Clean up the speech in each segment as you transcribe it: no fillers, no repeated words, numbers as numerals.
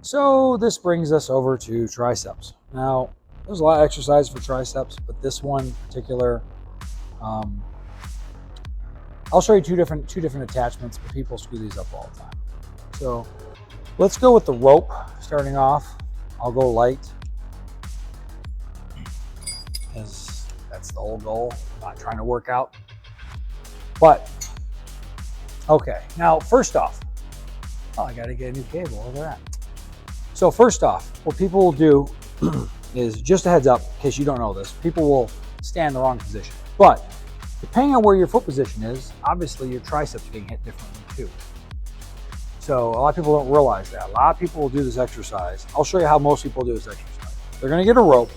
So this brings us over to triceps. Now, there's a lot of exercise for triceps, but this one in particular, I'll show you two different attachments, but people screw these up all the time. So let's go with the rope starting off. I'll go light, because that's the whole goal. I'm not trying to work out. But, okay, now first off, I gotta get a new cable, look at that. So first off, what people will do is, just a heads up, in case you don't know this, people will stand in the wrong position. But depending on where your foot position is, obviously your triceps are getting hit differently too. So a lot of people don't realize that. A lot of people will do this exercise. I'll show you how most people do this exercise. They're gonna get a rope,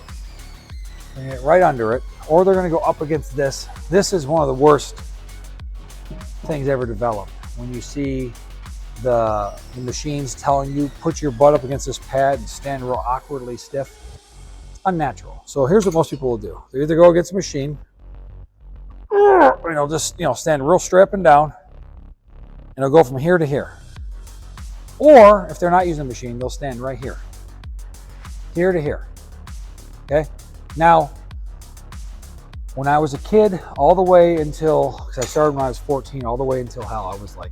they're gonna get right under it, or they're gonna go up against this. This is one of the worst things ever developed. When you see the machines telling you, put your butt up against this pad and stand real awkwardly stiff. It's unnatural. So here's what most people will do. They either go against the machine, just stand real straight up and down, and they'll go from here to here. Or if they're not using the machine, they'll stand right here to here. Okay? Now, when I was a kid, all the way until, because I started when I was 14, all the way until I was like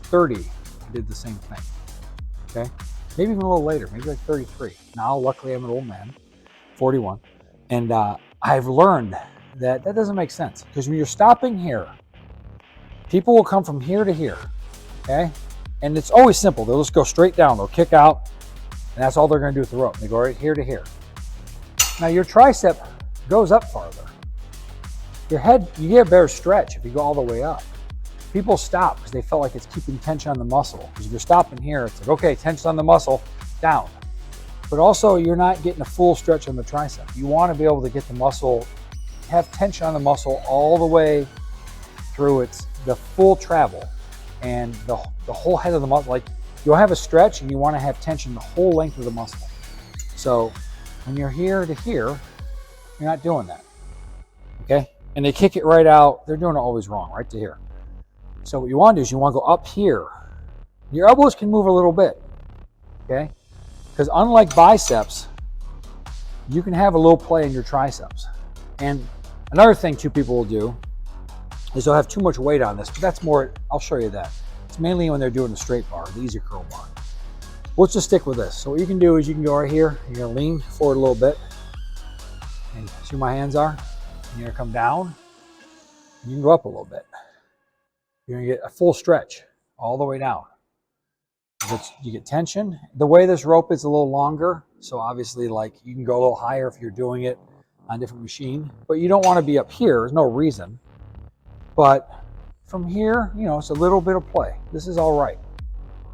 30, I did the same thing. Okay? Maybe even a little later, maybe like 33. Now, luckily, I'm an old man, 41. And I've learned that doesn't make sense. Because when you're stopping here, people will come from here to here. Okay? And it's always simple. They'll just go straight down. They'll kick out. And that's all they're going to do with the rope. They go right here to here. Now, your tricep goes up farther. Your head, you get a better stretch if you go all the way up. People stop because they felt like it's keeping tension on the muscle. Because if you're stopping here, it's like, okay, tension on the muscle, down. But also, you're not getting a full stretch on the tricep. You want to be able to get the muscle, have tension on the muscle all the way through the full travel and the whole head of the muscle. Like, you'll have a stretch and you want to have tension the whole length of the muscle. So when you're here to here, you're not doing that. Okay? And they kick it right out. They're doing it always wrong, right to here. So what you want to do is you want to go up here. Your elbows can move a little bit, okay? Because unlike biceps, you can have a little play in your triceps. And another thing two people will do is they'll have too much weight on this, but that's more, I'll show you that. It's mainly when they're doing the straight bar, the easy curl bar. Let's just stick with this. So what you can do is you can go right here, you're gonna lean forward a little bit, and see where my hands are? You're gonna come down, and you can go up a little bit. You're gonna get a full stretch all the way down. You get tension. The way this rope is a little longer, so obviously like you can go a little higher if you're doing it on a different machine, but you don't wanna be up here, there's no reason. But from here, it's a little bit of play. This is all right.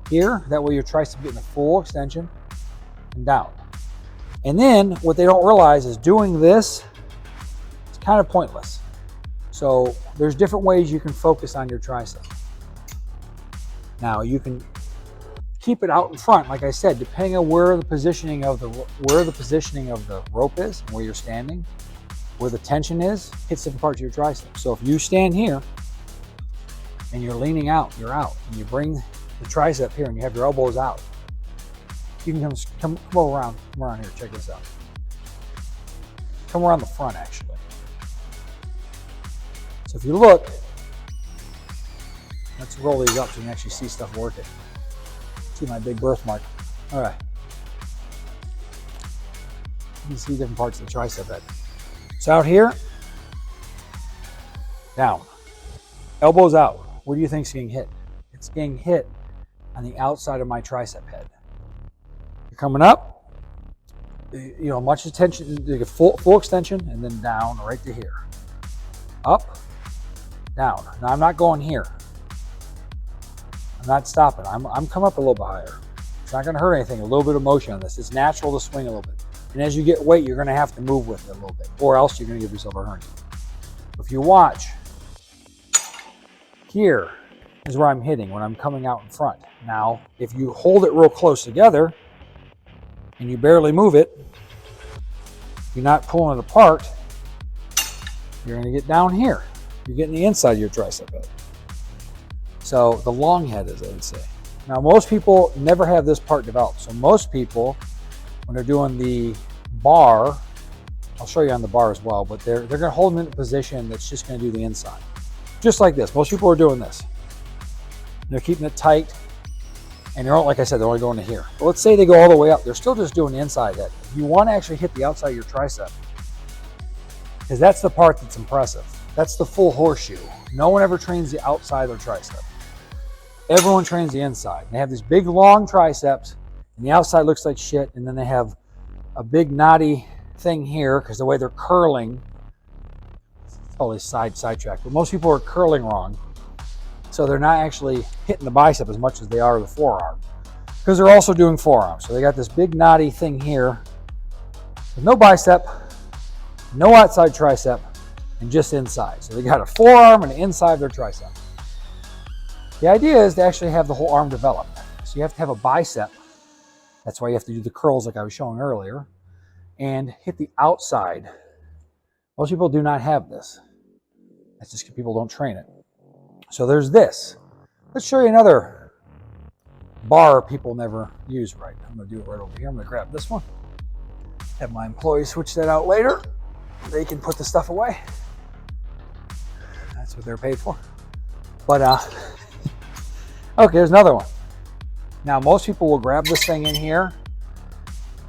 Here, that way your tricep getting a full extension and down. And then what they don't realize is doing this, it's kind of pointless. So there's different ways you can focus on your tricep. Now you can keep it out in front, like I said, depending on where the positioning of the rope is, and where you're standing, where the tension is, hits different parts of your tricep. So if you stand here and you're leaning out, you're out, and you bring the tricep here and you have your elbows out, you can come around here. Check this out. Come around the front, actually. So if you look, let's roll these up so you can actually see stuff working. See my big birthmark. All right. You can see different parts of the tricep head. So out here, down, elbows out. Where do you think it's getting hit? It's getting hit on the outside of my tricep head. You're coming up, much attention, you get full extension, and then down right to here. Up, down. Now I'm not going here. I'm not stopping. I'm coming up a little bit higher. It's not gonna hurt anything. A little bit of motion on this. It's natural to swing a little bit. And as you get weight, you're gonna have to move with it a little bit, or else you're gonna give yourself a hernia. If you watch, here is where I'm hitting when I'm coming out in front. Now, if you hold it real close together and you barely move it, you're not pulling it apart, you're gonna get down here. You're getting the inside of your tricep head. So the long head, as I would say. Now, most people never have this part developed. So most people, when they're doing the bar, I'll show you on the bar as well, but they're going to hold them in a position that's just going to do the inside. Just like this. Most people are doing this. They're keeping it tight. And they're, like I said, they're only going to here. But let's say they go all the way up. They're still just doing the inside of it. You want to actually hit the outside of your tricep, because that's the part that's impressive. That's the full horseshoe. No one ever trains the outside of their tricep. Everyone trains the inside. They have these big, long triceps, and the outside looks like shit, and then they have a big, knotty thing here, because the way they're curling, it's totally sidetrack, but most people are curling wrong. So they're not actually hitting the bicep as much as they are the forearm, because they're also doing forearm. So they got this big knotty thing here with no bicep, no outside tricep, and just inside. So they got a forearm and the inside of their tricep. The idea is to actually have the whole arm developed. So you have to have a bicep. That's why you have to do the curls like I was showing earlier, and hit the outside. Most people do not have this. That's just because people don't train it. So there's this. Let's show you another bar people never use right. I'm going to do it right over here. I'm going to grab this one. Have my employees switch that out later. They can put the stuff away. That's what they're paid for. But, okay, there's another one. Now, most people will grab this thing in here.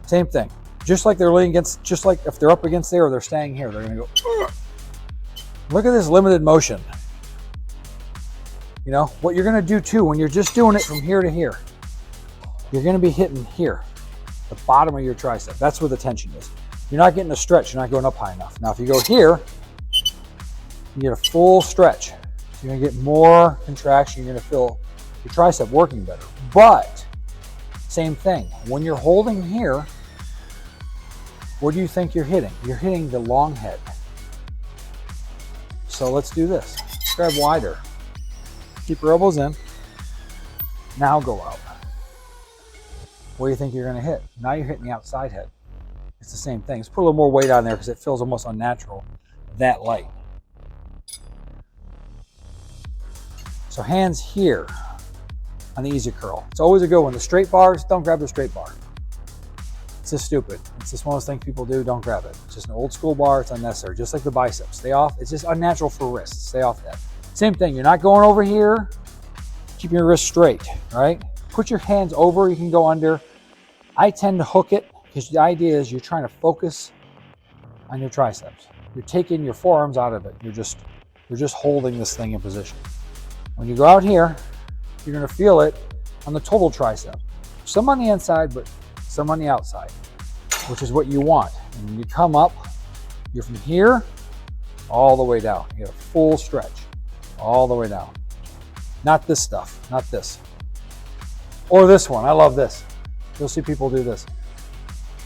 Same thing. Just like they're leaning against, just like if they're up against there or they're staying here, they're going to go, ugh. Look at this limited motion. You know, what you're going to do too, when you're just doing it from here to here, you're going to be hitting here, the bottom of your tricep. That's where the tension is. You're not getting a stretch. You're not going up high enough. Now, if you go here, you get a full stretch. You're going to get more contraction. You're going to feel your tricep working better. But, same thing. When you're holding here, what do you think you're hitting? You're hitting the long head. So let's do this. Grab wider. Keep your elbows in. Now go out. What do you think you're going to hit? Now you're hitting the outside head. It's the same thing. Let's put a little more weight on there because it feels almost unnatural, that light. So hands here on the easy curl. It's always a good one. The straight bars, don't grab the straight bar. It's just stupid. It's just one of those things people do. Don't grab it. It's just an old school bar. It's unnecessary. Just like the biceps. Stay off. It's just unnatural for wrists. Stay off that. Same thing. You're not going over here. Keep your wrist straight, right? Put your hands over. You can go under. I tend to hook it because the idea is you're trying to focus on your triceps. You're taking your forearms out of it. You're just holding this thing in position. When you go out here, you're going to feel it on the total tricep. Some on the inside, but some on the outside, which is what you want. And when you come up, you're from here all the way down. You get a full stretch all the way down. Not this stuff, not this. Or this one. I love this. You'll see people do this.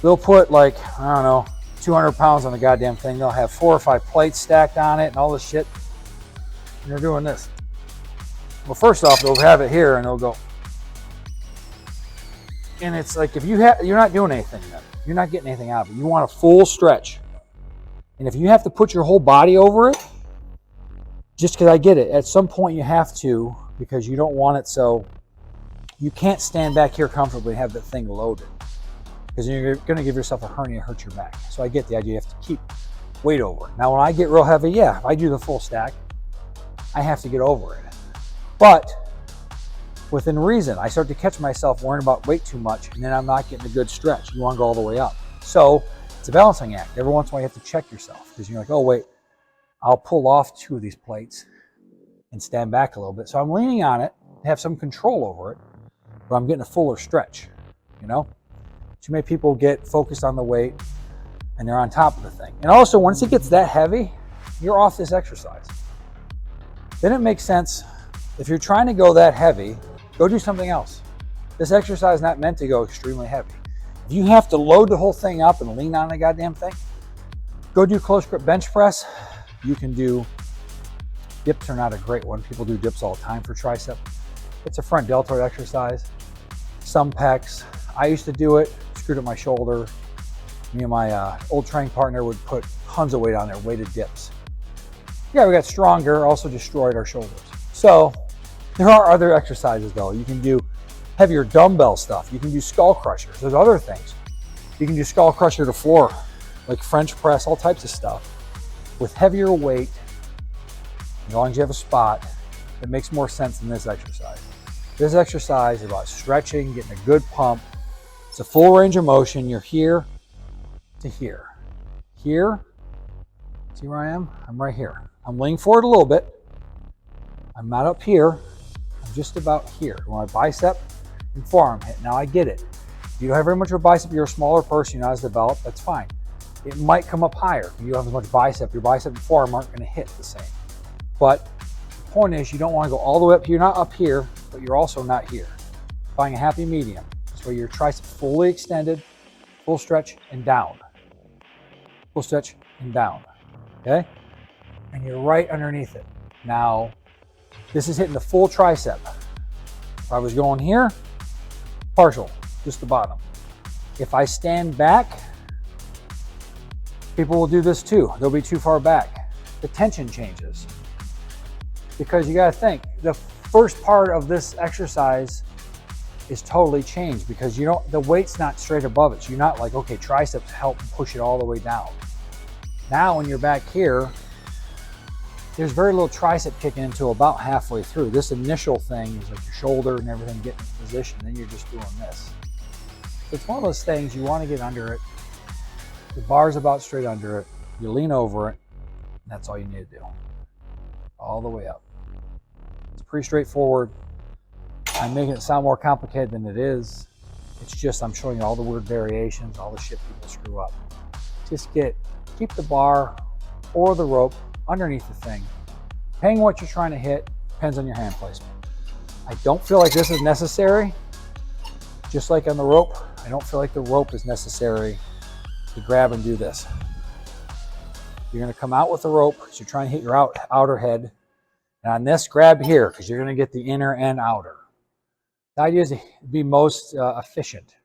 They'll put like, I don't know, 200 pounds on the goddamn thing. They'll have 4 or 5 plates stacked on it and all this shit. And they're doing this. Well, first off, they'll have it here and they'll go. And it's like, if you're not doing anything then. You're not getting anything out of it. You want a full stretch. And if you have to put your whole body over it, just because I get it, at some point you have to, because you don't want it so you can't stand back here comfortably and have that thing loaded. Because you're going to give yourself a hernia and hurt your back. So I get the idea. You have to keep weight over it. Now, when I get real heavy, yeah, if I do the full stack, I have to get over it. But within reason, I start to catch myself worrying about weight too much, and then I'm not getting a good stretch. You want to go all the way up. So it's a balancing act. Every once in a while, you have to check yourself because you're like, oh, wait, I'll pull off 2 of these plates and stand back a little bit. So I'm leaning on it, have some control over it, but I'm getting a fuller stretch, you know? Too many people get focused on the weight and they're on top of the thing. And also, once it gets that heavy, you're off this exercise. Then it makes sense. If you're trying to go that heavy, go do something else. This exercise is not meant to go extremely heavy. If you have to load the whole thing up and lean on the goddamn thing, go do close grip bench press. You can do, dips are not a great one. People do dips all the time for tricep. It's a front deltoid exercise. Some pecs. I used to do it, screwed up my shoulder. Me and my old training partner would put tons of weight on there, weighted dips. Yeah, we got stronger, also destroyed our shoulders. So there are other exercises though. You can do heavier dumbbell stuff. You can do skull crushers. There's other things. You can do skull crusher to floor, like French press, all types of stuff with heavier weight. As long as you have a spot, it makes more sense than this exercise. This exercise is about stretching, getting a good pump. It's a full range of motion. You're here to here. Here, see where I am? I'm right here. I'm leaning forward a little bit. I'm not up here. I'm just about here. My bicep and forearm hit. Now I get it. If you don't have very much of a bicep, you're a smaller person, you're not as developed, that's fine. It might come up higher. If you don't have as much bicep, your bicep and forearm aren't going to hit the same. But the point is, you don't want to go all the way up here. You're not up here, but you're also not here. Find a happy medium. That's where your tricep fully extended, full stretch, and down. Full stretch and down. Okay? And you're right underneath it. Now, this is hitting the full tricep. If I was going here, partial, just the bottom. If I stand back, people will do this too. They'll be too far back. The tension changes. Because you got to think, the first part of this exercise is totally changed because the weight's not straight above it. So you're not like, okay, triceps help push it all the way down. Now when you're back here, there's very little tricep kicking into about halfway through. This initial thing is like your shoulder and everything getting in position. Then you're just doing this. So it's one of those things you want to get under it. The bar's about straight under it. You lean over it. And that's all you need to do. All the way up. It's pretty straightforward. I'm making it sound more complicated than it is. It's just I'm showing you all the weird variations, all the shit people screw up. Just keep the bar or the rope underneath the thing. Depending on what you're trying to hit, depends on your hand placement. I don't feel like this is necessary. Just like on the rope, I don't feel like the rope is necessary to grab and do this. You're going to come out with the rope because you're trying to hit your outer head. And on this, grab here because you're going to get the inner and outer. The idea is to be most efficient.